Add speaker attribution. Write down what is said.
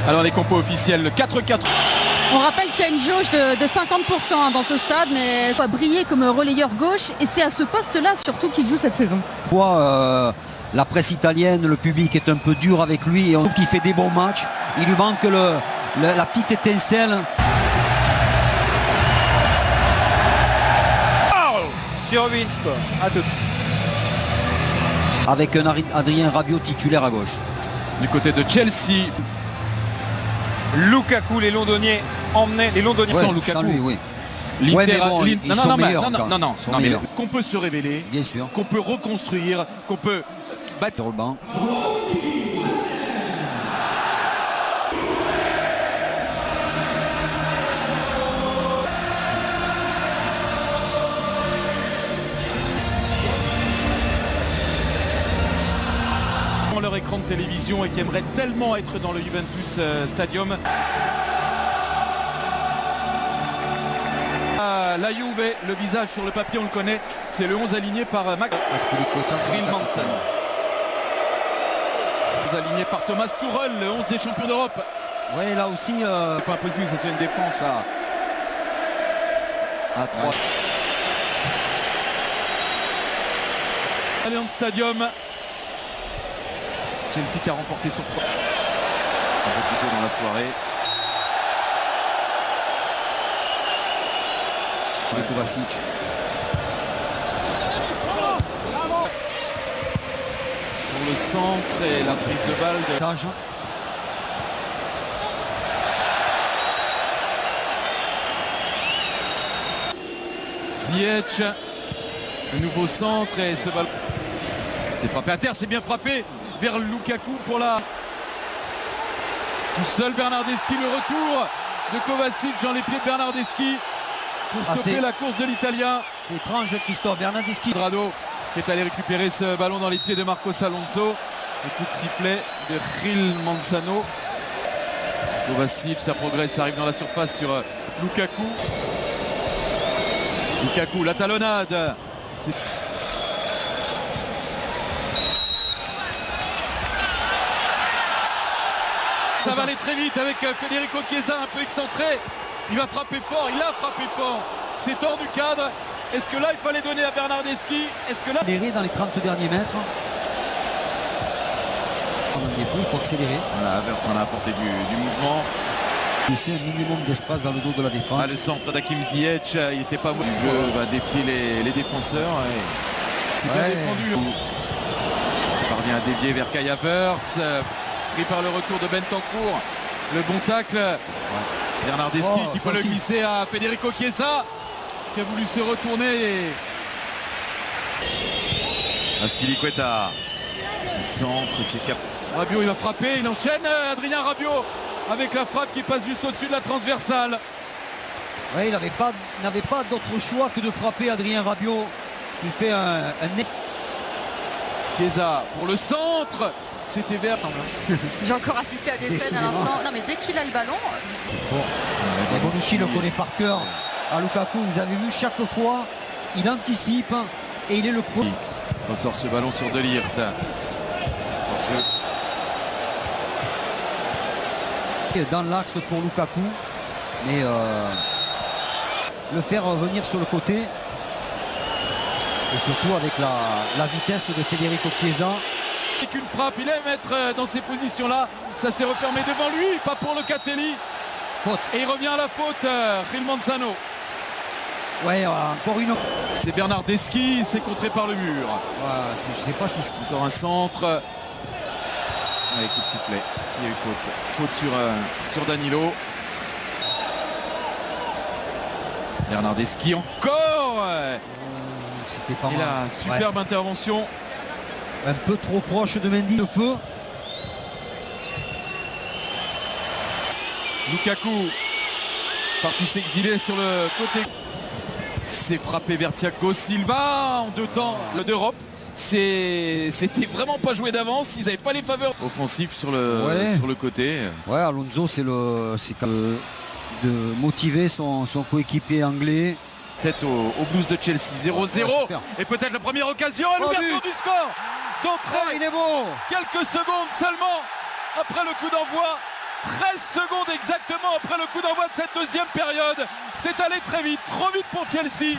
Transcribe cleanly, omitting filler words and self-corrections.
Speaker 1: Alors les compos officiels, le 4-4.
Speaker 2: On rappelle qu'il y a une jauge de 50% dans ce stade, mais ça va briller comme relayeur gauche et c'est à ce poste-là surtout qu'il joue cette saison.
Speaker 3: La presse italienne, le public est un peu dur avec lui et on trouve qu'il fait des bons matchs. Il lui manque la petite étincelle.
Speaker 4: Sur Winsport, à tout.
Speaker 3: Avec un Adrien Rabiot titulaire à gauche.
Speaker 1: Du côté de Chelsea.
Speaker 4: Lukaku, les Londoniens emmenaient les Londoniens
Speaker 1: sans Lukaku.
Speaker 3: Sans lui, oui.
Speaker 1: Ouais,
Speaker 3: mais bon,
Speaker 1: non, mais qu'on peut se révéler,
Speaker 3: bien sûr,
Speaker 1: qu'on peut reconstruire, qu'on peut battre
Speaker 3: sur le banc.
Speaker 1: leur écran de télévision et qui aimeraient tellement être dans le Juventus Stadium. La Juve, le visage sur le papier on le connaît, c'est le 11 aligné par Max Rilmanson. 11 aligné par Thomas Tuchel, le 11 des champions d'Europe.
Speaker 3: Oui, là aussi
Speaker 1: pas impossible, c'est une défense à 3. Ouais. Allianz Stadium. Chelsea qui a remporté son 3. Un peu plus tôt dans la soirée.
Speaker 3: Ouais. Kovacic.
Speaker 1: Pour le centre et la prise de balle de
Speaker 3: Sage.
Speaker 1: Ziyech. Le nouveau centre et ce ballon. C'est frappé à terre, c'est bien frappé vers Lukaku pour la. Tout seul Bernardeschi, le retour de Kovacic dans les pieds de Bernardeschi pour stopper la course de l'Italien.
Speaker 3: C'est étrange, Christophe Bernardeschi.
Speaker 1: Drado qui est allé récupérer ce ballon dans les pieds de Marcos Alonso. Un coup de sifflet de Gil Manzano. Kovacic, ça progresse, ça arrive dans la surface sur Lukaku. Lukaku, la talonnade. Ça va aller très vite avec Federico Chiesa un peu excentré. Il va frapper fort, il a frappé fort. C'est hors du cadre. Est-ce que là il fallait donner à Bernardeschi? Est-ce que là.
Speaker 3: Accélérer dans les 30 derniers mètres. Il faut accélérer.
Speaker 1: Voilà, Havertz en a apporté du mouvement.
Speaker 3: Laisser un minimum d'espace dans le dos de la défense.
Speaker 1: Le centre d'Hakim Ziyech, il n'était pas mauvais. Le jeu va défier les défenseurs. C'est bien défendu. Il parvient à dévier vers Kai Havertz. Pris par le retour de Bentancur. Le bon tacle. Bernardeschi qui peut le glisser à Federico Chiesa qui a voulu se retourner. Azpilicueta. Le centre, c'est cap. Rabiot, il va frapper, il enchaîne. Adrien Rabiot avec la frappe qui passe juste au-dessus de la transversale.
Speaker 3: Oui, il n'avait pas d'autre choix que de frapper Adrien Rabiot. Il fait un...
Speaker 2: Chiesa
Speaker 1: pour le centre. C'était vert.
Speaker 2: J'ai encore assisté à des scènes à l'instant. Non mais dès qu'il a le ballon.
Speaker 3: Et Bonucci le connaît par cœur. À Lukaku, vous avez vu chaque fois, il anticipe et il est le premier.
Speaker 1: On sort ce ballon sur De Ligt.
Speaker 3: Dans l'axe pour Lukaku, mais le faire venir sur le côté et surtout avec la vitesse de Federico Chiesa.
Speaker 1: Avec une frappe, il aime être dans ces positions-là. Ça s'est refermé devant lui, pas pour Locatelli.
Speaker 3: Faute.
Speaker 1: Et il revient à la faute, Gil Manzano.
Speaker 3: Ouais, encore une.
Speaker 1: C'est Bernardeschi, c'est contré par le mur.
Speaker 3: Ouais, je sais pas si c'est.
Speaker 1: Encore un centre. Allez, coup de sifflet. Il y a eu faute. Faute sur Danilo. Bernardeschi encore.
Speaker 3: C'était pas mal.
Speaker 1: Et là, superbe intervention.
Speaker 3: Un peu trop proche de Mendy, le feu.
Speaker 1: Lukaku parti s'exiler sur le côté. C'est frappé vers Thiago Silva en 2 temps d'Europe. C'était vraiment pas joué d'avance. Ils n'avaient pas les faveurs offensives sur le côté.
Speaker 3: Ouais, Alonso, c'est de motiver son coéquipier anglais.
Speaker 1: Tête au Blues de Chelsea. 0-0. Et peut-être la première occasion à l'ouverture du score. D'entrée.
Speaker 3: Il est beau.
Speaker 1: Quelques secondes seulement après le coup d'envoi. 13 secondes exactement après le coup d'envoi de cette deuxième période. C'est allé très vite, trop vite pour Chelsea.